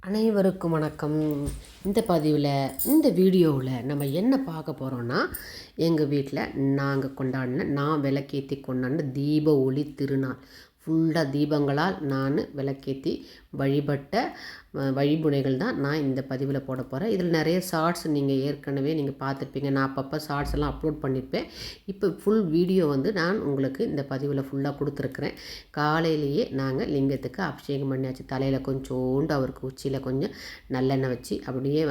அனைவருக்கும் வணக்கம். இந்த வீடியோவில் நம்ம என்ன பார்க்க போகிறோன்னா, எங்கள் வீட்டில் நாங்கள் கொண்டாடின நான் விளக்கேற்றி கொண்டாடின தீப ஒளி திருநாள். ஃபுல்லாக தீபங்களால் நான் விளக்கேற்றி வழிபட்ட வழிமுறைகள் தான் நான் இந்த பதிவில் போட போகிறேன். இதில் நிறைய ஷார்ட்ஸ் நீங்கள் ஏற்கனவே பார்த்துருப்பீங்க. நான் அப்பப்போ ஷார்ட்ஸ் எல்லாம் அப்லோட் பண்ணியிருப்பேன். இப்போ ஃபுல் வீடியோ நான் உங்களுக்கு இந்த பதிவில் ஃபுல்லாக கொடுத்துருக்குறேன். காலையிலேயே நாங்கள் லிங்கத்துக்கு அபிஷேகம் பண்ணியாச்சு. தலையில் கொஞ்சோண்டு அவருக்கு உச்சியில் கொஞ்சம் நல்லெண்ணெய் வச்சு அப்படியே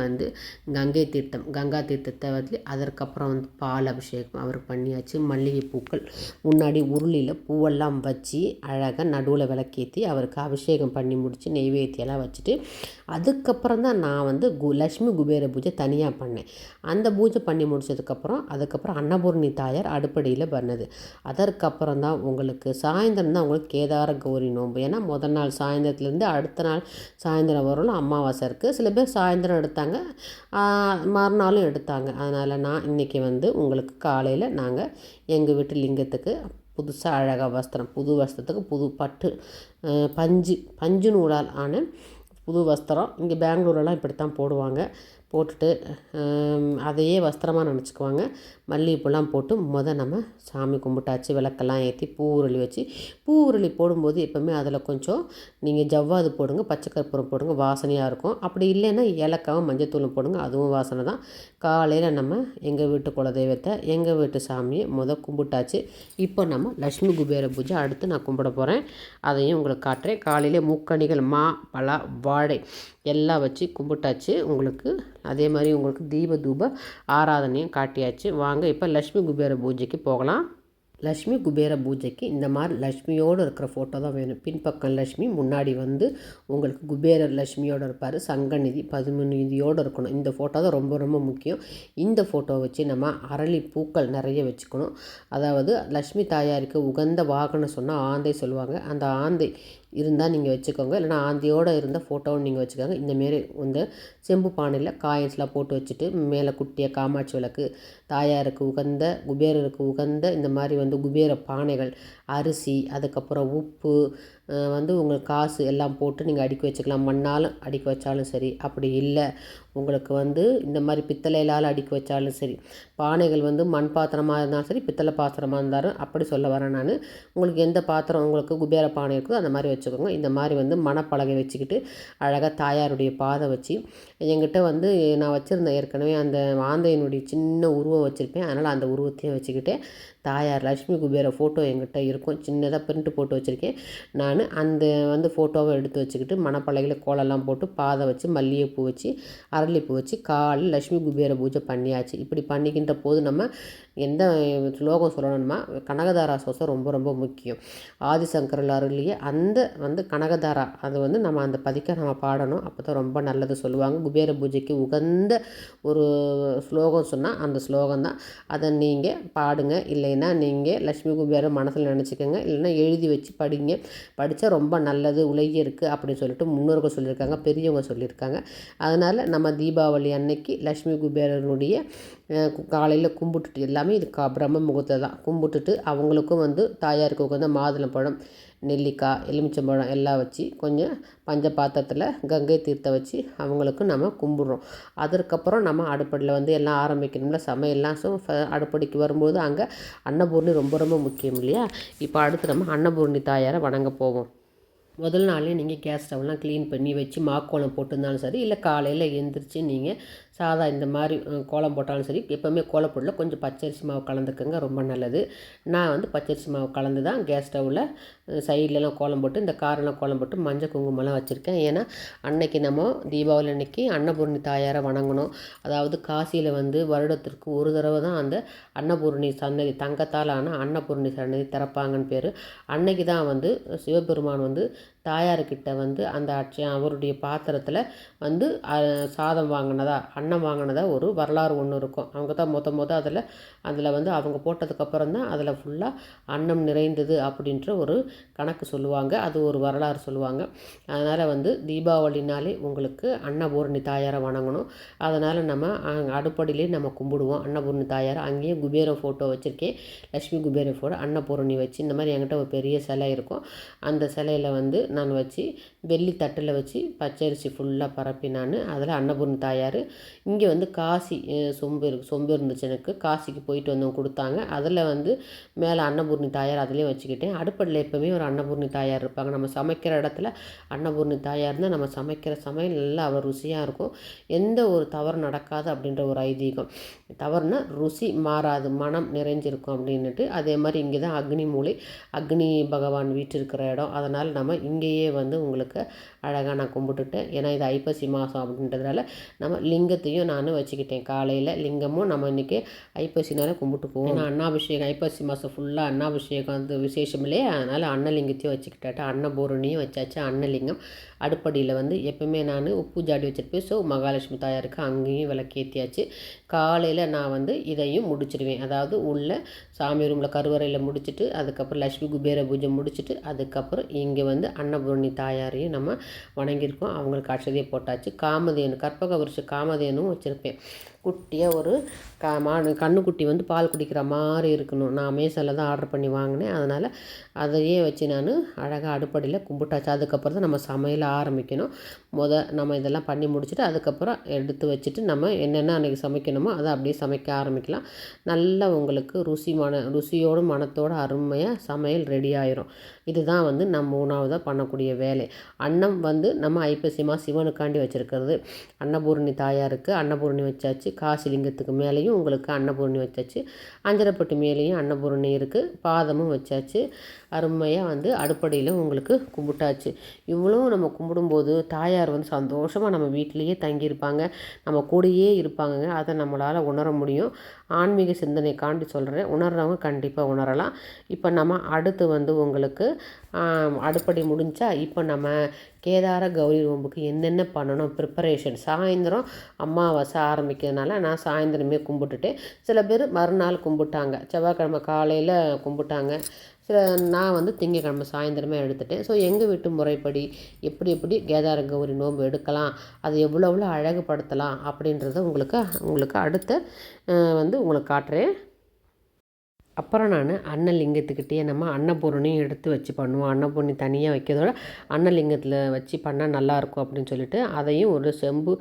கங்கா தீர்த்தத்தை அதற்கப்புறம் பால் அபிஷேகம் அவருக்கு பண்ணியாச்சு. மல்லிகை பூக்கள் முன்னாடி உருளியில் பூவெல்லாம் வச்சு அழகாக நடுவில் விளக்கேற்றி அவருக்கு அபிஷேகம் பண்ணி முடித்து நெய்வேத்தியெல்லாம் வச்சுட்டு அதுக்கப்புறம் தான் நான் லக்ஷ்மி குபேர பூஜை தனியாக பண்ணேன். அந்த பூஜை பண்ணி அதுக்கப்புறம் அன்னபூர்ணி தாயார் அடுப்படியில் பண்ணது. அதற்கப்புறம் தான் உங்களுக்கு சாயந்தரம் தான் உங்களுக்கு கேதார கௌரி நோன்பு. ஏன்னா முதல் நாள் சாயந்தரத்துலேருந்து அடுத்த நாள் சாயந்தரம் வரலும் அமாவாசை இருக்குது. சில பேர் சாயந்தரம் எடுத்தாங்க, மறுநாளும் எடுத்தாங்க. அதனால் நான் இன்றைக்கி உங்களுக்கு காலையில் நாங்கள் எங்கள் வீட்டு லிங்கத்துக்கு புதுசாக அழகாக வஸ்திரம், புது வஸ்திரத்துக்கு புது பட்டு பஞ்சு நூலால் ஆன புது வஸ்திரம். இங்கே பெங்களூரெல்லாம் இப்படித்தான் போடுவாங்க. போட்டுட்டு அதையே வஸ்திரமாக நினச்சிக்குவாங்க. மல்லிகைப்பூலாம் போட்டு நம்ம சாமி கும்பிட்டாச்சு. விளக்கெல்லாம் ஏற்றி பூ உருளி போடும்போது எப்போவுமே அதில் கொஞ்சம் நீங்கள் ஜவ்வாது போடுங்க, பச்சை கற்பூரம் போடுங்க, வாசனையாக இருக்கும். அப்படி இல்லைன்னா ஏலக்காவும் மஞ்சத்தூளும் போடுங்க, அதுவும் வாசனை தான். காலையில் எங்கள் வீட்டு குலதெய்வத்தை எங்கள் வீட்டு சாமியை கும்பிட்டாச்சு. இப்போ நம்ம லக்ஷ்மி குபேர பூஜை அடுத்து நான் கும்பிட போகிறேன். அதையும் உங்களுக்கு காட்டுறேன். காலையிலே முக்கணிகள் மா பலா வாழை எல்லாம் வச்சு கும்பிட்டாச்சு. அதே மாதிரி உங்களுக்கு தீப தூப ஆராதனையும் காட்டியாச்சு. வாங்க இப்போ லக்ஷ்மி குபேர பூஜைக்கு போகலாம். லக்ஷ்மி குபேர பூஜைக்கு இந்த மாதிரி லக்ஷ்மியோடு இருக்கிற ஃபோட்டோ தான் வேணும். பின்பக்கம் லக்ஷ்மி, முன்னாடி உங்களுக்கு குபேரர் லக்ஷ்மியோடு இருப்பார். சங்கநிதி பதுமநிதியோடு இருக்கணும். இந்த ஃபோட்டோ தான் ரொம்ப ரொம்ப முக்கியம். இந்த ஃபோட்டோவை வச்சு நம்ம அரளி பூக்கள் நிறைய வச்சுக்கணும். அதாவது லக்ஷ்மி தாயாருக்கு உகந்த வாகனம் சொன்னால் ஆந்தை சொல்லுவாங்க. அந்த ஆந்தை இருந்தால் நீங்கள் வச்சுக்கோங்க. இல்லைனா ஆந்தியோடு இருந்த ஃபோட்டோவும் நீங்கள் வச்சுக்கோங்க. இந்தமாரி செம்பு பானையில் காயின்ஸ்லாம் போட்டு வச்சுட்டு மேலே குட்டியாக காமாட்சி விளக்கு, தாயாருக்கு உகந்த குபேரருக்கு உகந்த இந்த மாதிரி குபேர பானைகள், அரிசி, அதுக்கப்புறம் உப்பு உங்களுக்கு காசு எல்லாம் போட்டு நீங்கள் அடுக்கி வச்சுக்கலாம். மண்ணாலும் அடுக்கி வச்சாலும் சரி, அப்படி இல்லை உங்களுக்கு இந்த மாதிரி பித்தளையிலால் அடுக்கி வச்சாலும் சரி. பானைகள் மண் பாத்திரமாக இருந்தாலும் சரி, பித்தளை பாத்திரமாக இருந்தாலும் அப்படி சொல்ல வரேன் நான். உங்களுக்கு எந்த பாத்திரம் உங்களுக்கு குபேர பானை இருக்குதோ அந்த மாதிரி வச்சுக்கோங்க. இந்த மாதிரி மணப்பலகை வச்சுக்கிட்டு அழகாக தாயாருடைய பாதை வச்சு என்கிட்ட நான் வச்சுருந்தேன் ஏற்கனவே அந்த ஆந்தையினுடைய சின்ன உருவம் வச்சுருப்பேன். அதனால் அந்த உருவத்தையும் வச்சுக்கிட்டு தாயார் லக்ஷ்மி குபேர ஃபோட்டோ என்கிட்ட இருக்கும். சின்னதாக பிரிண்ட் போட்டு வச்சுருக்கேன். நான் அந்த ஃபோட்டோவை எடுத்து வச்சுக்கிட்டு மணப்பலகையில் கோலெல்லாம் போட்டு பாதை வச்சு மல்லிகைப்பூ வச்சு அரளிப்பூ வச்சு காலையில் லக்ஷ்மி குபேர பூஜை பண்ணியாச்சு. இப்படி பண்ணிக்கின்ற போது நம்ம எந்த ஸ்லோகம் சொல்லணுமா, கனகதாரா சோசம் ரொம்ப ரொம்ப முக்கியம். ஆதிசங்கரில் அருளிய அந்த கனகதாரா அது நம்ம அந்த பதிக்க நம்ம பாடணும். அப்போ தான் ரொம்ப நல்லது சொல்லுவாங்க. குபேர பூஜைக்கு உகந்த ஒரு ஸ்லோகம் சொன்னால் அந்த ஸ்லோகம் தான். அதை நீங்கள் பாடுங்க. இல்லைன்னா நீங்கள் லக்ஷ்மி குபேர மனசில் நினச்சிக்கோங்க. இல்லைன்னா எழுதி வச்சு படிங்க. படித்தா ரொம்ப நல்லது உலகிற்கு அப்படின்னு சொல்லிட்டு முன்னோர்கள் சொல்லியிருக்காங்க, பெரியவங்க சொல்லியிருக்காங்க. அதனால் நம்ம தீபாவளி அன்னைக்கு லக்ஷ்மி குபேரனுடைய காலையில் கும்பிட்டுட்டு எல்லாமே இது பிரம்ம முகூர்த்தம் தான் கும்பிட்டுட்டு அவங்களுக்கும் தாயாருக்கு உட்காந்து மாதுளம்பழம், நெல்லிக்காய், எலுமிச்சம்பழம் எல்லாம் வச்சு கொஞ்சம் பஞ்ச பாத்திரத்தில் கங்கை தீர்த்தம் வச்சு அவங்களுக்கு நம்ம கும்பிட்றோம். அதற்கப்புறம் நம்ம அடுப்படியில் எல்லாம் ஆரம்பிக்கணும்ல சமையல்லாம். அடுப்படிக்கு வரும்போது அங்கே அன்னபூர்ணி ரொம்ப ரொம்ப முக்கியம் இல்லையா. இப்போ அடுத்து நம்ம அன்னபூர்ணி தாயாரை வணங்க போவோம். முதல் நாளே நீங்கள் கேஸ் ஸ்டவ்லாம் க்ளீன் பண்ணி வச்சு மாக்கோலம் போட்டிருந்தாலும் சரி, இல்லை காலையில் எழுந்திரிச்சு நீங்கள் சாதா இந்த மாதிரி கோலம் போட்டாலும் சரி, எப்போவுமே கோலப்பொடியில் கொஞ்சம் பச்சரிசி மாவு கலந்துக்கோங்க, ரொம்ப நல்லது. நான் பச்சரிசி மாவு கலந்து தான் கேஸ் ஸ்டவ்வில் சைட்லலாம் கோலம் போட்டு இந்த காரெல்லாம் கோலம் போட்டு மஞ்சள் குங்குமம்லாம் வச்சுருக்கேன். ஏன்னா நம்ம தீபாவளி அன்னைக்கு அன்னபூர்ணி தாயாரை வணங்கணும். அதாவது காசியில் வருடத்திற்கு ஒரு தடவை தான் அந்த அன்னபூர்ணி சன்னதி, தங்கத்தால் ஆன அன்னபூர்ணி சன்னதி திறப்பாங்கன்னு பேர். அன்னைக்கு தான் சிவபெருமான் தாயார்கிட்ட அந்த அவருடைய பாத்திரத்தில் சாதம் வாங்கினதா அன்னம் வாங்கினதா ஒரு வரலாறு ஒன்று இருக்கும். அவங்க தான் அதில் அவங்க போட்டதுக்கப்புறம் தான் அதில் ஃபுல்லாக அன்னம் நிறைந்தது அப்படின்ற ஒரு கணக்கு சொல்லுவாங்க. அது ஒரு வரலாறு சொல்லுவாங்க. அதனால் தீபாவளினாலே உங்களுக்கு அன்னபூர்ணி தாயாரை வணங்கணும். அதனால் நம்ம அடுப்படியிலே நம்ம கும்பிடுவோம் அன்னபூர்ணி தாயாரை. அங்கேயே குபேர ஃபோட்டோ வச்சுருக்கேன், லக்ஷ்மி குபேர ஃபோட்டோ, அன்னபூர்ணி வச்சு இந்த மாதிரி என்கிட்ட ஒரு பெரிய சிலை இருக்கும். அந்த சிலையில் நான் வச்சு வெள்ளி தட்டில் வச்சு பச்சரிசி ஃபுல்லாக பரப்பி நான் அதில் அன்னபூர்ணி தாயார் இங்கே வந்து காசி சொம்பு இருந்துச்சு எனக்கு. காசிக்கு போயிட்டு வந்தவங்க கொடுத்தாங்க. அதில் வந்து மேலே அன்னபூர்ணி தாயார் அதுலேயும் வச்சுக்கிட்டேன். அடுப்படியில் எப்போவுமே ஒரு அன்னபூர்ணி தாயார் இருப்பாங்க. நம்ம சமைக்கிற இடத்துல அன்னபூர்ணி தாயார் இருந்தால் நம்ம சமைக்கிற சமையல் நல்லா அவ்வளோ ருசியாக இருக்கும். எந்த ஒரு தவறு நடக்காது அப்படின்ற ஒரு ஐதீகம். தவறுனா ருசி மாறாது, மனம் நிறைஞ்சிருக்கும் அப்படின்னுட்டு. அதே மாதிரி இங்கே தான் அக்னி மூலை, அக்னி பகவான் வீட்டு இருக்கிற இடம். அதனால் நம்ம இங்கேயே வந்து உங்களுக்கு அழகாக நான் கும்பிட்டுட்டேன். ஏன்னா இது ஐப்பசி மாதம் அப்படின்றதுனால நம்ம லிங்கத்தையும் நான் வச்சுக்கிட்டேன். காலையில் லிங்கமும் நம்ம இன்றைக்கி ஐப்பசினால கும்பிட்டுக்குவோம். ஏன்னா அன்னாபிஷேகம் ஐப்பசி மாதம் ஃபுல்லாக அன்னாபிஷேகம் வந்து விசேஷம் இல்லையே, அதனால் அன்னலிங்கத்தையும் வச்சுக்கிட்டாட்டு அன்னபூரணியும் வச்சாச்சு. அன்னலிங்கம் அடுப்படியில் வந்து எப்பவுமே நான் உப்பு ஜாடி வச்சுருப்பேன். ஸோ மகாலட்சுமி தாயாருக்கு அங்கேயும் விளக்கேற்றியாச்சு. காலையில் நான் வந்து இதையும் முடிச்சிடுவேன். அதாவது உள்ள சாமி ரூமில் கருவறையில் முடிச்சுட்டு அதுக்கப்புறம் லட்சுமி குபேர பூஜை முடிச்சுட்டு அதுக்கப்புறம் இங்கே வந்து அன்னபூரணி தாயாரையும் நம்ம வணங்கியிருக்கோம். அவங்களுக்கு அட்சதையை போட்டாச்சு. காமதேனு கற்பக விருட்ச காமதேனும் வச்சுருப்பேன். குட்டியாக ஒரு கண்ணுக்குட்டி வந்து பால் குடிக்கிற மாதிரி இருக்கணும். நான் அமேசானில் தான் ஆர்டர் பண்ணி வாங்கினேன். அதனால் அதையே வச்சு நான் அழகாக அடுப்படியில் கும்பிட்டாச்சு. அதுக்கப்புறம் தான் நம்ம சமையல் ஆரம்பிக்கணும். நம்ம இதெல்லாம் பண்ணி முடிச்சுட்டு அதுக்கப்புறம் எடுத்து வச்சுட்டு நம்ம என்னென்ன அன்றைக்கி சமைக்கணுமோ அதை அப்படியே சமைக்க ஆரம்பிக்கலாம். நல்லா உங்களுக்கு ருசியோடு மனத்தோடு அருமையாக சமையல் ரெடி ஆயிரும். இதுதான் வந்து நம்ம 3ஆவதாக பண்ணக்கூடிய வேலை. அன்னம் வந்து நம்ம ஐப்பசியமாக சிவனுக்காண்டி வச்சுருக்கிறது. அன்னபூரணி தாயாருக்கு அன்னபூரணி வச்சாச்சு. காசிலிங்கத்துக்கு மேலேயும் உங்களுக்கு அன்னபூரணி வச்சாச்சு. அஞ்சரைப்பட்டு மேலேயும் அன்னபூரணி இருக்குது. பாதமும் வச்சாச்சு. அருமையாக வந்து அடுப்படியில் உங்களுக்கு கும்பிட்டாச்சு. இவ்வளோ நம்ம கும்பிடும்போது தாயார் வந்து சந்தோஷமாக நம்ம வீட்டிலையே தங்கியிருப்பாங்க, நம்ம கூடயே இருப்பாங்க. அதை நம்மளால் உணர முடியும். ஆன்மீக சிந்தனை காண்டி சொல்கிறேன். உணர்றவங்க கண்டிப்பாக உணரலாம். இப்போ நம்ம அடுத்து வந்து உங்களுக்கு அடுப்படி முடிஞ்சா இப்போ நம்ம கேதார கௌரி நோம்புக்கு என்னென்ன பண்ணணும் ப்ரிப்பரேஷன். சாயந்தரம் அமாவாசை ஆரம்பிக்கிறதுனால நான் சாயந்தரமே கும்பிட்டுட்டேன். சில பேர் மறுநாள் கும்பிட்டாங்க, செவ்வாய்க்கிழமை காலையில் கும்பிட்டாங்க. நான் வந்து திங்கக்கிழமை சாயந்தரமே எடுத்துட்டேன். ஸோ எங்கள் வீட்டு முறைப்படி எப்படி கேதார கௌரி நோன்பு எடுக்கலாம், அது எவ்வளோ அழகுபடுத்தலாம் அப்படின்றத உங்களுக்கு அடுத்த வந்து உங்களுக்கு காட்டுறேன். அப்புறம் நான் அன்னலிங்கத்துக்கிட்டேயே நம்ம அன்னபூரணியும் எடுத்து வச்சு பண்ணுவோம். அன்னபூரணி தனியாக வைக்கிறதோட அன்னலிங்கத்தில் வச்சு பண்ணால் நல்லாயிருக்கும் அப்படின்னு சொல்லிட்டு அதையும் ஒரு செம்பு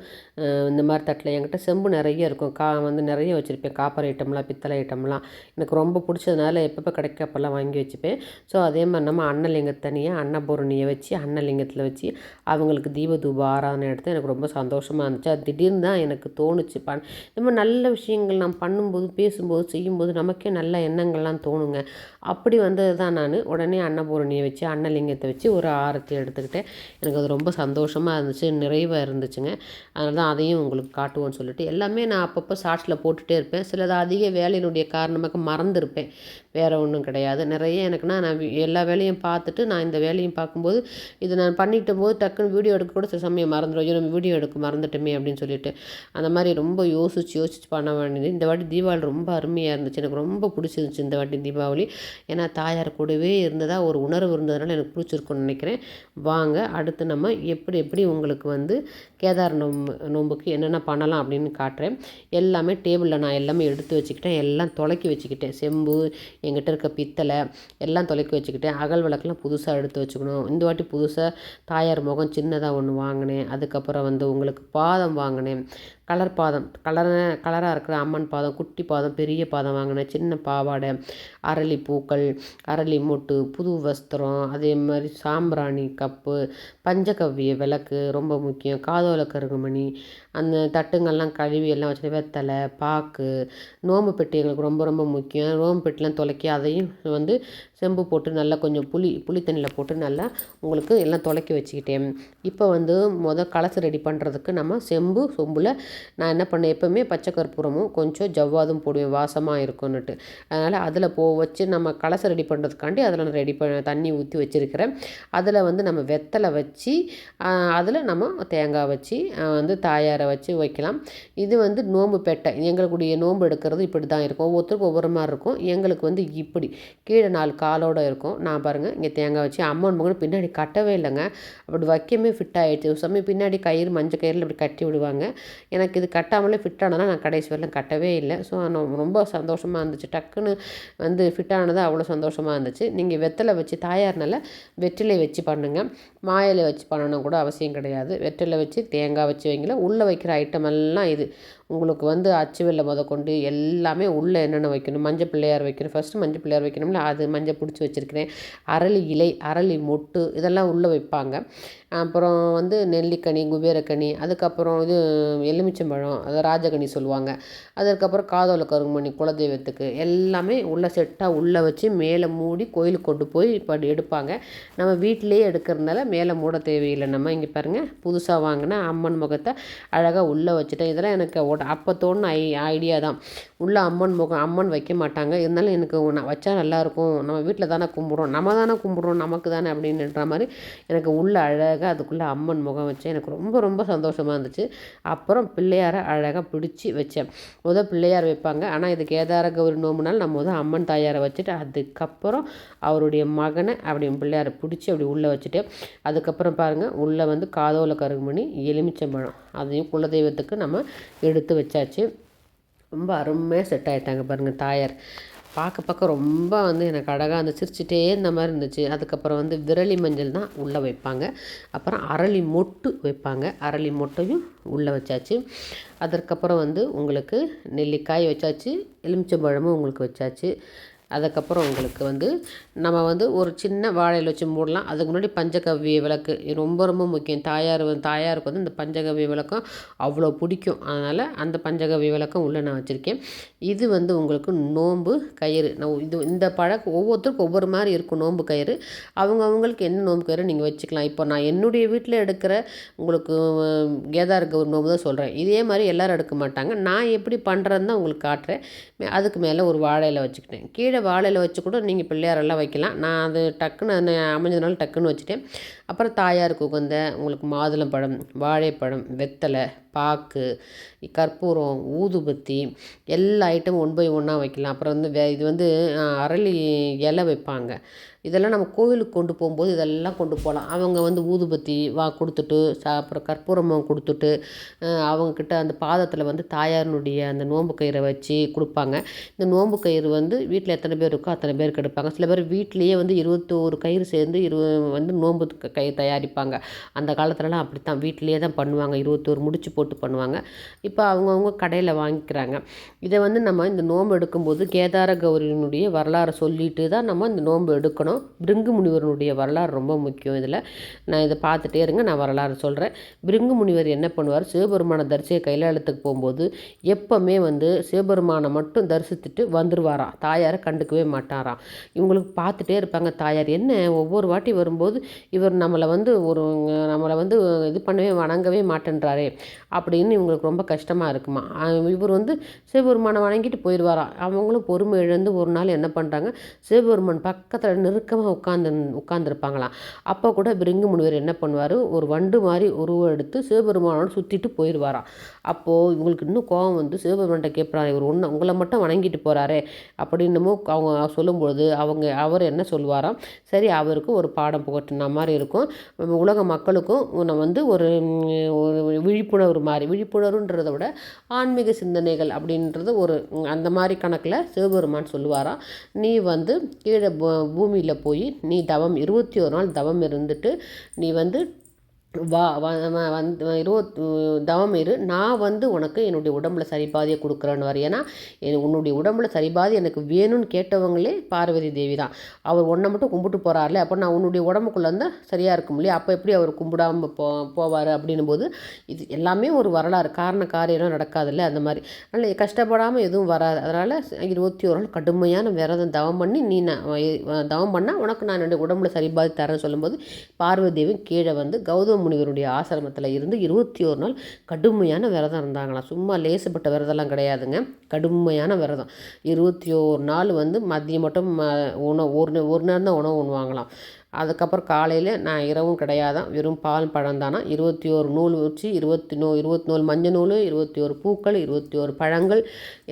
இந்த மாதிரி தட்டில் என்கிட்ட செம்பு நிறைய இருக்கும். வந்து நிறைய வச்சுருப்பேன். காப்பர் ஐட்டம்லாம் பித்தளை ஐட்டம்லாம் எனக்கு ரொம்ப பிடிச்சதுனால எப்பப்போ கிடைக்கப்பெல்லாம் வாங்கி வச்சுப்பேன். ஸோ அதே மாதிரி நம்ம அன்னலிங்கத்தை தனியாக அன்னபூரணியை வச்சு அன்னலிங்கத்தில் வச்சு அவங்களுக்கு தீப ஆராதனை எடுத்து எனக்கு ரொம்ப சந்தோஷமாக இருந்துச்சு. அது திடீர்னு தான் எனக்கு தோணுச்சு. இந்த மாதிரி நல்ல விஷயங்கள் நம்ம பண்ணும்போது பேசும்போது செய்யும்போது நமக்கே நல்ல எண்ணங்கள்லாம் தோணுங்க. அப்படி வந்தது தான் நான் உடனே அன்னபூரணியை வச்சு அன்னலிங்கத்தை வச்சு ஒரு ஆரத்தி எடுத்துக்கிட்டேன். எனக்கு அது ரொம்ப சந்தோஷமாக இருந்துச்சு, நிறைவாக இருந்துச்சுங்க. அதனால தான் அதையும் உங்களுக்கு காட்டுவோன்னு சொல்லிட்டு எல்லாமே நான் அப்பப்போ ஷார்ட்ஸில் போட்டுகிட்டே இருப்பேன். சிலது அதிக வேலையினுடைய காரணமாக மறந்துருப்பேன், வேறு ஒன்றும் கிடையாது. நிறைய எனக்குன்னா நான் எல்லா வேலையும் பார்த்துட்டு நான் இந்த வேலையும் பார்க்கும்போது இது நான் பண்ணிட்ட போது டக்குன்னு வீடியோ எடுக்க கூட சில சமயம் மறந்துடும். ஐயோ நம்ம வீடியோ எடுக்க மறந்துட்டோமே அப்படின்னு சொல்லிட்டு அந்த மாதிரி ரொம்ப யோசிச்சு பண்ண வேண்டியது. இந்த வாட்டி தீபாவளி ரொம்ப அருமையாக இருந்துச்சு. எனக்கு ரொம்ப பிடிச்சிருந்துச்சு இந்த வாட்டி தீபாவளி. ஏன்னா தாயார் கூடவே இருந்ததாக ஒரு உணர்வு இருந்ததுனால எனக்கு பிடிச்சிருக்குன்னு நினைக்கிறேன். வாங்க அடுத்து நம்ம எப்படி உங்களுக்கு வந்து கேதார் நோம்புக்கு என்னென்ன பண்ணலாம் அப்படின்னு காட்டுறேன். எல்லாமே டேபிளில் நான் எல்லாமே எடுத்து வச்சுக்கிட்டேன். எல்லாம் தொலைக்கி வச்சுக்கிட்டேன். செம்பு, எங்கிட்ட இருக்க பித்தளை எல்லாம் தொலைக்கி வச்சுக்கிட்டேன். அகல் விளக்கெலாம் புதுசாக எடுத்து வச்சுக்கணும். இந்த வாட்டி புதுசாக தாயார் முகம் சின்னதாக ஒன்று வாங்கினேன். அதுக்கப்புறம் வந்து உங்களுக்கு பாதம் வாங்கினேன். கலராக இருக்கிற அம்மன் பாதம், குட்டி பாதம், பெரிய பாதம் வாங்கினேன். சின்ன பாவாடை, அரளி பூக்கள், அரளி மொட்டு, புது வஸ்திரம், அதே மாதிரி சாம்பிராணி கப்பு, பஞ்சகவ்விய விளக்கு ரொம்ப முக்கியம், காதோல கருகுமணி, அந்த தட்டுங்கள்லாம் கழுவி எல்லாம் வச்சு வெத்தலை, பாக்கு, நோம்பு பெட்டி எங்களுக்கு ரொம்ப ரொம்ப முக்கியம். நோம்பு பெட்டிலாம் துலக்கி அதையும் வந்து செம்பு போட்டு நல்லா கொஞ்சம் புளி தண்ணியில் போட்டு நல்லா உங்களுக்கு எல்லாம் துலக்கி வச்சுக்கிட்டேன். இப்போ வந்து கலசம் ரெடி பண்ணுறதுக்கு நம்ம சொம்பில் நான் என்ன பண்ணேன், எப்போவுமே பச்சை கற்பூரமும் கொஞ்சம் ஜவ்வாதும் போடுவேன், வாசமாக இருக்கும்னுட்டு. அதனால் அதில் வச்சு நம்ம கலசம் ரெடி பண்ணுறதுக்காண்டி அதில் நான் தண்ணி ஊற்றி வச்சுருக்கிறேன். அதில் வந்து நம்ம வெத்தலை வச்சு அதில் நம்ம தேங்காய் வச்சு வந்து தாயாரை வச்சு வைக்கலாம். இது வந்து நோம்பு பெட்டை. எங்களுடைய நோம்பு எடுக்கிறது இப்படி தான் இருக்கும். ஒவ்வொருத்தருக்கும் ஒவ்வொரு மாதிரி இருக்கும். எங்களுக்கு வந்து இப்படி கீழே 4 காலோடு இருக்கும். நான் பாருங்கள் இங்கே தேங்காய் வச்சு அம்மன் முகம் பின்னாடி கட்டவே இல்லைங்க. அப்படி வைக்கமே ஃபிட் ஆகிடுச்சு. ஒரு சமயம் பின்னாடி கயிறு மஞ்சள் கயிறில் இப்படி கட்டி விடுவாங்க. எனக்கு இது கட்டாமலே ஃபிட் ஆனதுனால் நான் கடைசி வரலாம் கட்டவே இல்லை. ஸோ ரொம்ப சந்தோஷமாக இருந்துச்சு. டக்குன்னு வந்து ஃபிட் ஆனது அவ்வளோ சந்தோஷமாக இருந்துச்சு. நீங்கள் வெத்தலை வச்சு தாயார்னால வெற்றிலை வச்சு பண்ணுங்கள். மாயிலை வச்சு பண்ணணும் கூட அவசியம் கிடையாது. வெற்றிலை வச்சு தேங்காய் வச்சு வைங்கள. உள்ளே வைக்கிற ஐட்டம் எல்லாம் இது உங்களுக்கு வந்து அச்சு வெல்லம் முதற்கொண்டு எல்லாமே உள்ளே என்னென்ன வைக்கணும். மஞ்சள் பிள்ளையார் வைக்கணும். ஃபஸ்ட்டு மஞ்சள் பிள்ளையார் வைக்கணும்ல, அது மஞ்சள் பிடிச்சி வச்சுருக்கிறேன். அரளி இலை, அரளி மொட்டு இதெல்லாம் உள்ளே வைப்பாங்க. அப்புறம் வந்து நெல்லிக்கனி, குபேரக்கனி, அதுக்கப்புறம் இது எலுமிச்சம்பழம், அதை ராஜகனி சொல்லுவாங்க. அதுக்கப்புறம் காதோல கருங்கமணி குலதெய்வத்துக்கு எல்லாமே உள்ளே செட்டாக உள்ளே வச்சு மேலே மூடி கோயிலுக்கு கொண்டு போய் இப்போ எடுப்பாங்க. நம்ம வீட்டிலேயே எடுக்கிறதுனால மேலே மூட தேவையில்லை. நம்ம இங்கே பாருங்கள் புதுசாக வாங்கின அம்மன் முகத்தை அழகாக உள்ளே வச்சுட்டேன். இதெல்லாம் எனக்கு அப்போ தோணுன ஐடியா தான். உள்ளே அம்மன் முகம் அம்மன் வைக்க மாட்டாங்க. இருந்தாலும் எனக்கு வச்சா நல்லாயிருக்கும். நம்ம வீட்டில் தானே கும்பிட்றோம், நம்ம தானே கும்பிட்றோம், நமக்கு தானே அப்படின்ற மாதிரி எனக்கு உள்ளே அழகாக அதுக்குள்ளே அம்மன் முகம் வச்சேன். எனக்கு ரொம்ப ரொம்ப சந்தோஷமாக இருந்துச்சு. அப்புறம் பிள்ளையாரை அழகாக பிடிச்சி வச்சேன். பிள்ளையார் வைப்பாங்க. ஆனால் இது கேதார கௌரி நோம்புனால நம்ம அம்மன் தாயாரை வச்சுட்டு அதுக்கப்புறம் அவருடைய மகனை அப்படி பிள்ளையாரை பிடிச்சி அப்படி உள்ளே வச்சுட்டு அதுக்கப்புறம் பாருங்கள் உள்ளே வந்து காதோல கருங்கமணி, எலுமிச்சம்பழம் அதையும் குலதெய்வத்துக்கு நம்ம எடுத்து வச்சாச்சு. ரொம்ப அருமையாக செட் ஆகிட்டாங்க பாருங்கள் தாயார். பார்க்க ரொம்ப வந்து எனக்கு அழகாக அந்த சிரிச்சிட்டே இந்த மாதிரி இருந்துச்சு. அதுக்கப்புறம் வந்து விரலி மஞ்சள் தான் உள்ளே வைப்பாங்க. அப்புறம் அரளி மொட்டு வைப்பாங்க. அரளி மொட்டையும் உள்ளே வச்சாச்சு. அதற்கப்புறம் வந்து உங்களுக்கு நெல்லிக்காய் வச்சாச்சு, எலுமிச்சம்பழமும் உங்களுக்கு வச்சாச்சு. அதுக்கப்புறம் உங்களுக்கு வந்து நம்ம வந்து ஒரு சின்ன வாழையில் வச்சு மூடலாம். அதுக்கு முன்னாடி பஞ்சகவ்ய விளக்கு ரொம்ப ரொம்ப முக்கியம். தாயாருக்கு வந்து இந்த பஞ்சகவ்ய விளக்கம் அவ்வளோ பிடிக்கும். அதனால் அந்த பஞ்சகவ்ய விளக்கம் உள்ளே நான் வச்சுருக்கேன். இது வந்து உங்களுக்கு நோன்பு கயிறு. இந்த பழக்கம் ஒவ்வொருத்தருக்கும் ஒவ்வொரு மாதிரி இருக்கும். நோன்பு கயிறு அவங்களுக்கு என்ன நோன்பு கயிறு நீங்கள் வச்சுக்கலாம். இப்போ நான் என்னுடைய வீட்டில் எடுக்கிற உங்களுக்கு கேதார கௌரி நோன்பு தான் சொல்கிறேன். இதே மாதிரி எல்லோரும் எடுக்க மாட்டாங்க. நான் எப்படி பண்ணுறதுன்னு தான் உங்களுக்கு காட்டுறேன். அதுக்கு மேலே ஒரு வாழையில் வச்சுக்கிட்டேன். கீழே வாழையில் வச்சு கூட நீங்கள் பிள்ளையாரெல்லாம் வைக்கலாம். நான் அது டக்குன்னு அமைஞ்சதுனால டக்குன்னு வச்சுட்டேன். அப்புறம் தாயாருக்கு உகந்த உங்களுக்கு மாதுளம்பழம், வாழைப்பழம், வெத்தலை, பாக்கு, கற்பூரம், ஊதுபத்தி எல்லா ஐட்டமும் 1 by 1 வைக்கலாம். அப்புறம் வந்து இது வந்து அரளி இலை வைப்பாங்க. இதெல்லாம் நம்ம கோவிலுக்கு கொண்டு போகும்போது இதெல்லாம் கொண்டு போகலாம். அவங்க வந்து ஊதுபத்தி கொடுத்துட்டு அப்புறம் கற்பூரமும் கொடுத்துட்டு அவங்கக்கிட்ட அந்த பாதத்தில் வந்து தாயாரினுடைய அந்த நோன்பு கயிறை வச்சு கொடுப்பாங்க. இந்த நோன்பு கயிறு வந்து வீட்டில் எத்தனை பேர் இருக்கோ அத்தனை பேருக்கு எடுப்பாங்க. சில பேர் வீட்லேயே வந்து 21 கயிறு சேர்ந்து வந்து நோன்பு கயிறு தயாரிப்பாங்க. அந்த காலத்துலலாம் அப்படித்தான் வீட்டிலேயே தான் பண்ணுவாங்க. 21 முடிச்சு போட்டு பண்ணுவாங்க. இப்போ அவங்கவுங்க கடையில் வாங்கிக்கிறாங்க. இதை வந்து நம்ம இந்த நோன்பு எடுக்கும்போது கேதார கௌரியினுடைய வரலாறை சொல்லிட்டு தான் நம்ம இந்த நோன்பு எடுக்கணும். பிருங்கு முனிவருடைய வரலாறு ரொம்ப முக்கியம். இதில் நான் இதை பார்த்துட்டே இருங்க, நான் வரலாறு சொல்கிறேன். பிருங்கு முனிவர் என்ன பண்ணுவார், சிவபெருமானை தரிசிக்க கைலாயத்துக்கு போகும்போது எப்போவுமே வந்து சிவபெருமானை மட்டும் தரிசித்துட்டு வந்துடுவாராம். தாயாரை கண்டுக்கவே மாட்டாராம். இவங்களுக்கு பார்த்துட்டே இருப்பாங்க. தாயார் என்ன ஒவ்வொரு வாட்டி வரும்போது இவர் நம்மளை வந்து இது பண்ணவே வணங்கவே மாட்டேன்றாரே அப்படின்னு இவங்களுக்கு ரொம்ப கஷ்டமாக இருக்குமா. இவர் வந்து சிவபெருமானை வணங்கிட்டு போயிடுவாராம். அவங்களும் பொறுமை இழந்து ஒரு நாள் என்ன பண்ணுறாங்க, சிவபெருமான் பக்கத்தில் நெருக்கமாக உட்காந்துருப்பாங்களாம். அப்போ கூட பிருங்கு முனிவர் என்ன பண்ணுவார், ஒரு வண்டு மாதிரி உருவம் எடுத்து சிவபெருமானோட சுற்றிட்டு போயிடுவாராம். அப்போது இவங்களுக்கு இன்னும் கோபம் வந்து சிவபெருமான்கிட்ட கேட்குறாங்க, இவர் உங்களை மட்டும் வணங்கிட்டு போகிறாரே அப்படின்னுமோ அவங்க சொல்லும்பொழுது அவர் என்ன சொல்லுவாராம், சரி அவருக்கு ஒரு பாடம் புகட்டின மாதிரி இருக்கும். உலக மக்களுக்கும் வந்து ஒரு விழிப்புணர்வுன்றதை விட ஆன்மீக சிந்தனைகள் அப்படின்றது ஒரு அந்த மாதிரி கணக்கில் சிவபெருமான் சொல்லுவாராம். நீ வந்து கீழே பூமியில் போய் நீ 21 நாள் தவம் இருந்துட்டு நீ வந்து தவம் இரு, நான் வந்து உனக்கு என்னுடைய உடம்புல சரிபாதியை கொடுக்குறேன்னு வர. ஏன்னா உன்னுடைய உடம்புல சரிபாதி எனக்கு வேணும்னு கேட்டவங்களே பார்வதி தேவி தான். அவர் ஒன்றை மட்டும் கும்பிட்டு போகிறார்ல, அப்போ நான் உன்னுடைய உடம்புக்குள்ளே இருந்தால் சரியாக இருக்கும் இல்லையா, அப்போ எப்படி அவர் கும்பிடாமல் போவார் அப்படின்னும் போது இது எல்லாமே ஒரு வரலாறு. காரியம்லாம் நடக்காதில்ல, அந்த மாதிரி. அதனால் கஷ்டப்படாமல் எதுவும் வராது. அதனால் 21 நாள் கடுமையான விரதம் தவம் பண்ணி நீ தவம் பண்ணால் உனக்கு நான் என்னுடைய உடம்புல சரிபாதி தரேன்னு சொல்லும்போது பார்வதி தேவி கீழே வந்து கௌதம முனிவருடைய ஆசிரமத்தில் இருந்து 21 நாள் கடுமையான விரதம் இருந்தாங்களாம். சும்மா லேசுப்பட்ட விரதம்லாம் கிடையாதுங்க, கடுமையான விரதம். 21 நாள் வந்து மதியம் மட்டும் ஒரு நேரம் தான் உணவு உண்ணுவாங்களாம். அதுக்கப்புறம் காலையில் நான் இரவும் கிடையாதான், வெறும் பால் பழம் தானா. 21 நூல் வச்சு 21 மஞ்சள் நூல், 21 பூக்கள், 21 பழங்கள்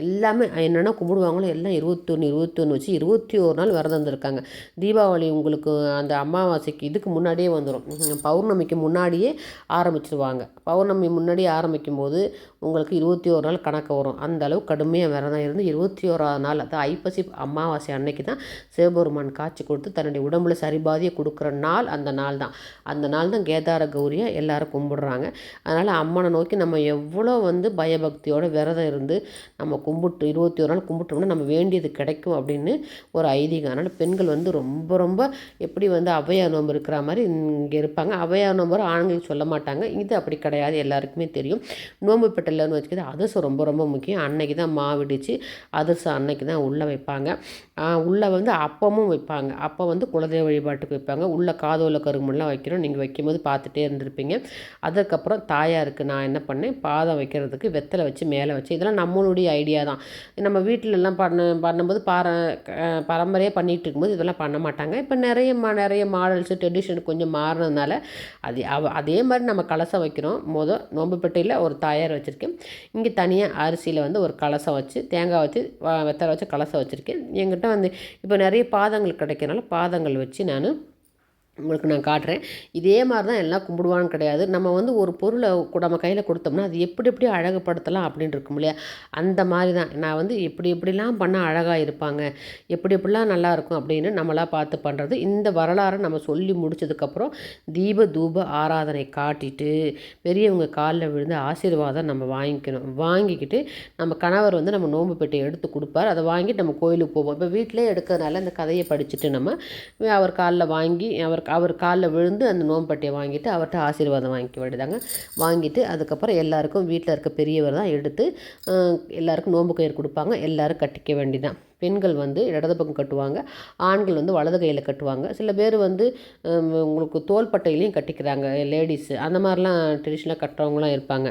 எல்லாமே என்னென்ன கும்பிடுவாங்களோ எல்லாம் 21 வச்சு 21 நாள் விரதம் இருந்திருக்காங்க. தீபாவளி உங்களுக்கு அந்த அமாவாசைக்கு இதுக்கு முன்னாடியே வந்துடும், பௌர்ணமிக்கு முன்னாடியே ஆரம்பிச்சிருவாங்க. பௌர்ணமி முன்னாடியே ஆரம்பிக்கும் போது உங்களுக்கு 21 நாள் கணக்கு வரும். அந்த அளவு கடுமையாக விரதம் இருந்து 21ஆவது நாள், அது ஐப்பசி அமாவாசை அன்னைக்கு தான் சிவபெருமான் காட்சி கொடுத்து தன்னுடைய உடம்புல சரிபாதியை கொடுக்குற நாள். அந்த நாள் தான் கேதார கௌரியை எல்லாரும் கும்பிடுறாங்க. அதனால் அம்மனை நோக்கி நம்ம எவ்வளோ பயபக்தியோட விரதம் இருந்து நம்ம கும்பிட்டு 21 நாள் கும்பிட்டோம்னா நம்ம வேண்டியது கிடைக்கும் அப்படின்னு ஒரு ஐதீகம். அதனால் பெண்கள் ரொம்ப ரொம்ப எப்படி ஔவையார் நோன்பு இருக்கிற மாதிரி இங்கே இருப்பாங்க. ஔவையார் நோன்பு ஆண்களுக்கு சொல்ல மாட்டாங்க, இது அப்படி கிடையாது, எல்லாருக்குமே தெரியும். நோன்பு பெட்டலன்னு வச்சுக்கிது அதிரசம் ரொம்ப ரொம்ப முக்கியம். அன்னைக்கு தான் மாவிடிச்சு அதிரசம் அன்னைக்கு தான் உள்ளே வைப்பாங்க. உள்ளே அப்பமும் வைப்பாங்க. அப்போ குலதெய்வ வழிபாட்டுக்கு வைப்பாங்க. உள்ள காதோல கரும்புலாம் வைக்கணும். நீங்கள் வைக்கும்போது பார்த்துட்டே இருந்திருப்பீங்க. அதுக்கப்புறம் தாயாருக்கு நான் என்ன பண்ணேன், பாதம் வைக்கிறதுக்கு வெத்தலை வச்சு மேலே வச்சு, இதெல்லாம் நம்மளுடைய ஐடியா தான். நம்ம வீட்டிலலாம் பண்ணும்போது பரம்பரையாக பண்ணிகிட்டு இருக்கும்போது இதெல்லாம் பண்ண மாட்டாங்க. இப்போ நிறைய மாடல்ஸு ட்ரெடிஷன் கொஞ்சம் மாறினதுனால அதே மாதிரி நம்ம கலசம் வைக்கிறோம். நோம்புப்பேட்டையில் ஒரு தாயார் வச்சுருக்கேன். இங்கே தனியாக அரிசியில் ஒரு கலசம் வச்சு தேங்காய் வச்சு வெத்தலை வச்சு கலசம் வச்சுருக்கேன். என்கிட்ட இப்போ நிறைய பாதங்கள் கிடைக்கிறனால பாதங்கள் வச்சு உங்களுக்கு நான் காட்டுறேன். இதே மாதிரி தான் எல்லாம் கும்பிடுவான்னு கிடையாது. நம்ம ஒரு பொருளை நம்ம கையில் கொடுத்தோம்னா அது எப்படி அழகுப்படுத்தலாம் அப்படின்னு இருக்கும் இல்லையா, அந்த மாதிரி தான் நான் எப்படிலாம் பண்ணால் அழகாக இருப்பாங்க, எப்படிலாம் நல்லாயிருக்கும் அப்படின்னு நம்மளாக பார்த்து பண்ணுறது. இந்த வரலாறை நம்ம சொல்லி முடித்ததுக்கப்புறம் தீப தூப ஆராதனை காட்டிட்டு பெரியவங்க காலில் விழுந்து ஆசீர்வாதம் நம்ம வாங்கிக்கிட்டு நம்ம கணவர் நம்ம நோன்பு பெட்டியை எடுத்து கொடுப்பார். அதை வாங்கிட்டு நம்ம கோயிலுக்கு போவோம். இப்போ வீட்டிலே எடுக்கிறதுனால இந்த கதையை படிச்சுட்டு நம்ம அவர் காலில் வாங்கி அவர் காலில் விழுந்து அந்த நோம்பட்டியை வாங்கிட்டு அவர்கிட்ட ஆசீர்வாதம் வாங்கிக்க வேண்டியதாங்க. வாங்கிட்டு அதுக்கப்புறம் எல்லாருக்கும் வீட்டில் இருக்க பெரியவர் தான் எடுத்து எல்லாருக்கும் நோன்பு கயிறு கொடுப்பாங்க. எல்லோரும் கட்டிக்க வேண்டியதான். பெண்கள் இடது பக்கம் கட்டுவாங்க, ஆண்கள் வலது கையில் கட்டுவாங்க. சில பேர் உங்களுக்கு தோள்பட்டையிலையும் கட்டிக்கிறாங்க லேடிஸு. அந்த மாதிரிலாம் ட்ரெடிஷ்னலாக கட்டுறவங்களாம் இருப்பாங்க.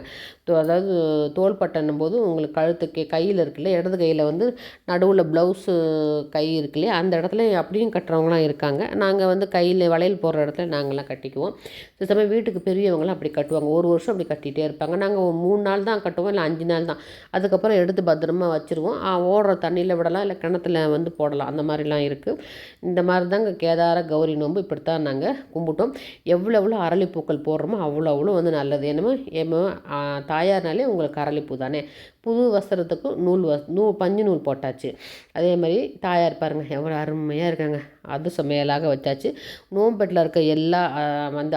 அதாவது தோள்பட்டைன்னும் போது உங்களுக்கு கழுத்துக்கு கையில் இருக்குல்ல, இடது கையில் நடுவில் ப்ளவுஸு கை இருக்கு இல்லையா, அந்த இடத்துல அப்படியும் கட்டுறவங்களாம் இருக்காங்க. நாங்கள் கையில் வளையல் போடுற இடத்துல நாங்கள்லாம் கட்டிக்குவோம். சில சமயம் வீட்டுக்கு பெரியவங்களாம் அப்படி கட்டுவாங்க. ஒரு வருஷம் அப்படி கட்டிகிட்டே இருப்பாங்க. நாங்கள் 3 நாள் தான் கட்டுவோம், இல்லை 5 நாள் தான். அதுக்கப்புறம் எடுத்து பத்திரமா வச்சுருவோம். ஓடுற தண்ணியில் விடலாம், இல்லை கிணத்துல போடலாம். அந்த மாதிரிலாம் இருக்குது. இந்த மாதிரி தாங்க கேதார கௌரி நோன்பு இப்படித்தான் நாங்கள் கும்பிட்டோம். எவ்வளோ அரளிப்பூக்கள் போடுறோமோ அவ்வளோ நல்லது. என்னமோ தாயார்னாலே உங்களுக்கு அரளிப்பூ தானே. புது வஸ்திரத்துக்கும் பஞ்சு நூல் போட்டாச்சு. அதே மாதிரி தாயார் பாருங்கள் எவ்வளோ அருமையாக இருக்காங்க. அதிரசம் மேலாக வச்சாச்சு. நோம்பெட்டில் இருக்க எல்லா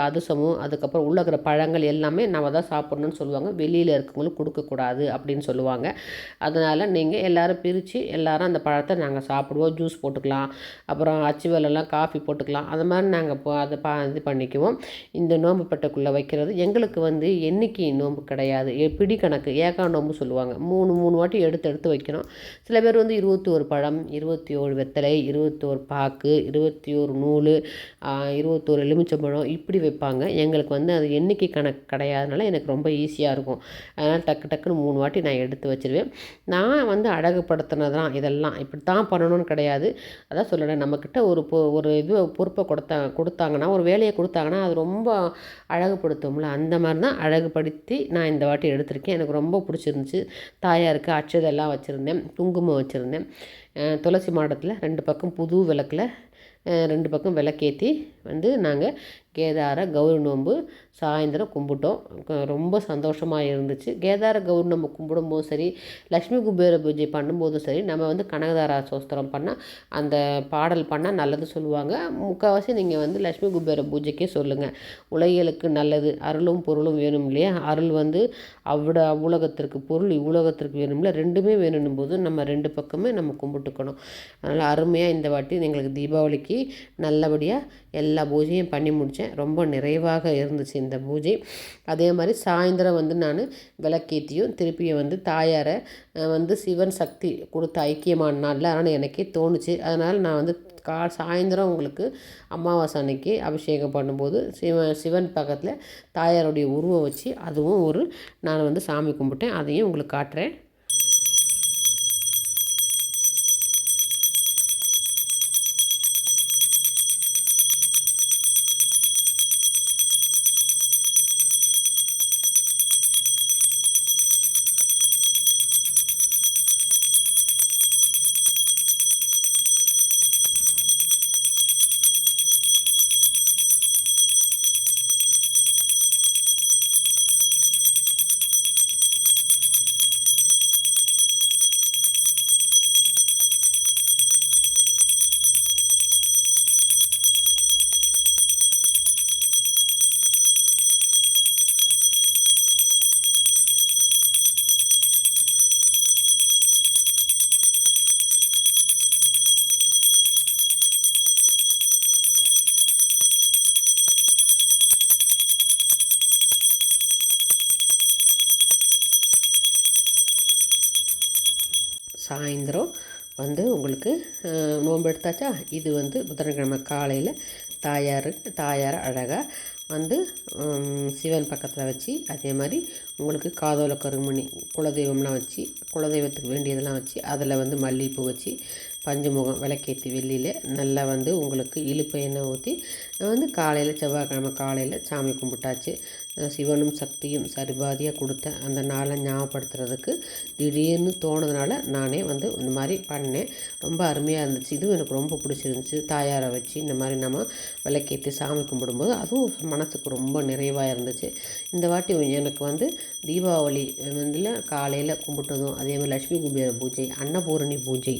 அதிரசமும் அதுக்கப்புறம் உள்ள இருக்கிற பழங்கள் எல்லாமே நம்ம தான் சாப்பிட்ணுன்னு சொல்லுவாங்க. வெளியில் இருக்கவங்களுக்கு கொடுக்கக்கூடாது அப்படின்னு சொல்லுவாங்க. அதனால் நீங்கள் எல்லோரும் பிரித்து எல்லோரும் அந்த பழத்தை நாங்கள் சாப்பிடுவோம். ஜூஸ் போட்டுக்கலாம், அப்புறம் அச்சு வெல்லம்லாம் காஃபி போட்டுக்கலாம். அது மாதிரி நாங்கள் அதை இது பண்ணிக்குவோம். இந்த நோம்பு பெட்டைக்குள்ளே வைக்கிறது எங்களுக்கு எண்ணிக்கை நோம்பு கிடையாது, பிடி கணக்கு, ஏகா நோம்பு சொல்லுவாங்க. 3 வாட்டி எடுத்து வைக்கணும். சில பேர் 21 பழம், 27 வெத்தலை, 21 பாக்கு, 21 நூல், 21 எலுமிச்சம்பழம் இப்படி வைப்பாங்க. எங்களுக்கு அது எண்ணிக்கை கணக்கு கிடையாதுனால எனக்கு ரொம்ப ஈஸியாக இருக்கும். அதனால் டக்குன்னு 3 வாட்டி நான் எடுத்து வச்சுருவேன். நான் அழகுப்படுத்தினது தான் இதெல்லாம், இப்படி தான் பண்ணணும்னு கிடையாது. அதான் சொல்லணும், நம்மக்கிட்ட ஒரு பொறுப்பை கொடுத்தாங்கன்னா, ஒரு வேலையை கொடுத்தாங்கன்னா அது ரொம்ப அழகுப்படுத்தும்ல, அந்த மாதிரி தான் அழகுபடுத்தி நான் இந்த வாட்டி எடுத்திருக்கேன். எனக்கு ரொம்ப பிடிச்சிருந்துச்சு. தாயாருக்கு அட்சதெல்லாம் வச்சுருந்தேன், குங்குமம் வச்சுருந்தேன். துளசி மாடத்தில் 2 பக்கம் புது விளக்கில் 2 பக்கம் விளக்கேற்றி நாங்கள் கேதார கௌரி நோன்பு சாயந்தரம் கும்பிட்டோம். ரொம்ப சந்தோஷமாக இருந்துச்சு. கேதார கௌரி நோன்பு கும்பிடும்போதும் சரி, லக்ஷ்மி குபேர பூஜை பண்ணும்போதும் சரி, நம்ம கனகதாரா சோஸ்திரம் பண்ணால், அந்த பாடல் பண்ணால் நல்லது சொல்லுவாங்க. முக்கால்வாசி நீங்கள் லக்ஷ்மி குபேர பூஜைக்கே சொல்லுங்கள். உலகியலுக்கு நல்லது, அருளும் பொருளும் வேணும் இல்லையா. அருள் அவ்வுலகத்திற்கு, பொருள் இவ்வுலகத்திற்கு வேணும்ல, ரெண்டுமே வேணும் போது நம்ம 2 பக்கமே நம்ம கும்பிட்டுக்கணும். அதனால் அருமையாக இந்த வாட்டி எங்களுக்கு தீபாவளிக்கு நல்லபடியாக எல்லா பூஜையும் பண்ணி முடித்தேன். ரொம்ப நிறைவாக இருந்துச்சு இந்த பூஜை. அதே மாதிரி சாயந்தரம் நான் விளக்கேற்றியும் திருப்பியும் தாயாரை சிவன் சக்தி கொடுத்த ஐக்கியமான நாளில், அதனால் எனக்கே தோணுச்சு. அதனால் நான் சாயந்தரம் உங்களுக்கு அமாவாசை அன்னைக்கு அபிஷேகம் பண்ணும்போது சிவன் பக்கத்தில் தாயாருடைய உருவம் வச்சு அதுவும் நான் சாமி கும்பிட்டேன். அதையும் உங்களுக்கு காட்டுறேன். சாயந்தரம் வந்து உங்களுக்கு நோன்பு எடுத்தாச்சா. இது வந்து புதன்கிழமை காலையில் தாயாரை அழகாக வந்து சிவன் பக்கத்தில் வச்சு, அதே மாதிரி உங்களுக்கு காதோல கருமணி குலதெய்வம்லாம் வச்சு, குலதெய்வத்துக்கு வேண்டியதெல்லாம் வச்சு, அதில் வந்து மல்லிகைப்பூ வச்சு பஞ்சமுகம் விளக்கேற்றி வெள்ளியில் நல்லா வந்து உங்களுக்கு இழுப்பை எண்ணெய் ஊற்றி வந்து காலையில் செவ்வாய்க்கிழமை காலையில் சாமி கும்பிட்டாச்சு. சிவனும் சக்தியும் சரிபாதியாக கொடுத்த அந்த நாளை ஞாபகப்படுத்துறதுக்கு திடீர்னு தோணுதுனால நானே வந்து இந்த மாதிரி பண்ணேன். ரொம்ப அருமையாக இருந்துச்சு. இதுவும் எனக்கு ரொம்ப பிடிச்சிருந்துச்சி. தாயாரை வச்சு இந்த மாதிரி நம்ம விளக்கேற்றி சாமி கும்பிடும்போது அதுவும் மனசுக்கு ரொம்ப நிறைவாக இருந்துச்சு. இந்த வாட்டி எனக்கு வந்து தீபாவளி வந்து காலையில் கும்பிட்டதும், அதே மாதிரி லட்சுமி குபேர பூஜை, அன்னபூரணி பூஜை,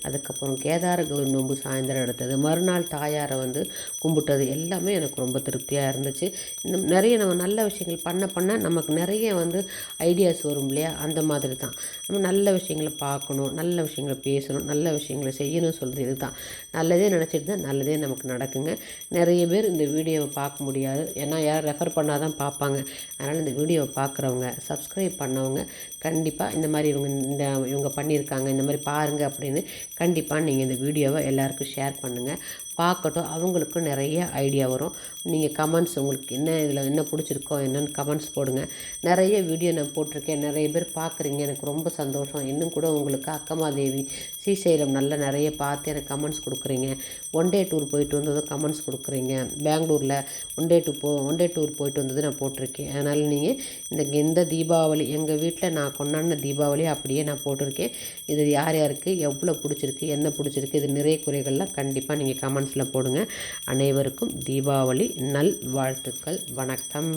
அதுக்கப்புறம் கேதார கௌரி நோன்பு சாயந்தரம் எடுத்தது, மறுநாள் தாயாரை வந்து கும்பிட்டது எல்லாமே எனக்கு ரொம்ப திருப்தியாக இருந்துச்சு. இன்னும் நிறைய நம்ம நல்ல விஷயங்கள் பண்ண நமக்கு நிறைய வந்து ஐடியாஸ் வரும் இல்லையா. அந்த மாதிரி தான் நம்ம நல்ல விஷயங்களை பார்க்கணும், நல்ல விஷயங்களை பேசணும், நல்ல விஷயங்களை செய்யணும்னு சொல்கிறது இது தான். நல்லதே நினச்சிட்டு தான் நல்லதே நமக்கு நடக்குங்க. நிறைய பேர் இந்த வீடியோவை பார்க்க முடியாது, ஏன்னா யாரும் ரெஃபர் பண்ணால் தான் பார்ப்பாங்க. அதனால் இந்த வீடியோவை பார்க்குறவங்க, சப்ஸ்கிரைப் பண்ணவங்க கண்டிப்பாக இந்த மாதிரி இவங்க பண்ணியிருக்காங்க, இந்த மாதிரி பாருங்கள் அப்படின்னு கண்டிப்பாக நீங்கள் இந்த வீடியோவை எல்லாருக்கும் ஷேர் பண்ணுங்கள். பார்க்கட்டும், அவங்களுக்கும் நிறைய ஐடியா வரும். நீங்கள் கமெண்ட்ஸ் உங்களுக்கு இதில் என்ன பிடிச்சிருக்கோ என்னென்னு கமெண்ட்ஸ் போடுங்க. நிறைய வீடியோ நான் போட்டிருக்கேன், நிறைய பேர் பார்க்குறீங்க, எனக்கு ரொம்ப சந்தோஷம். இன்னும் கூட உங்களுக்கு அக்கமாதேவி ஸ்ரீசைலம் நல்லா நிறைய பார்த்து எனக்கு கமெண்ட்ஸ் கொடுக்குறீங்க. ஒன் டே டூர் போயிட்டு வந்ததும் கமெண்ட்ஸ் கொடுக்குறீங்க. பெங்களூரில் ஒன் டே டூர் போயிட்டு வந்தது நான் போட்டிருக்கேன். அதனால் நீங்கள் இந்த தீபாவளி எங்கள் வீட்டில் நான் கொண்டாடின தீபாவளி அப்படியே நான் போட்டிருக்கேன். இது யார் யாருக்கு எவ்வளோ பிடிச்சிருக்கு, என்ன பிடிச்சிருக்கு, இது நிறைய குறைகள்லாம் கண்டிப்பாக நீங்கள் கமெண்ட்ஸில் போடுங்க. அனைவருக்கும் தீபாவளி நல் வாழ்த்துக்கள். வணக்கம்.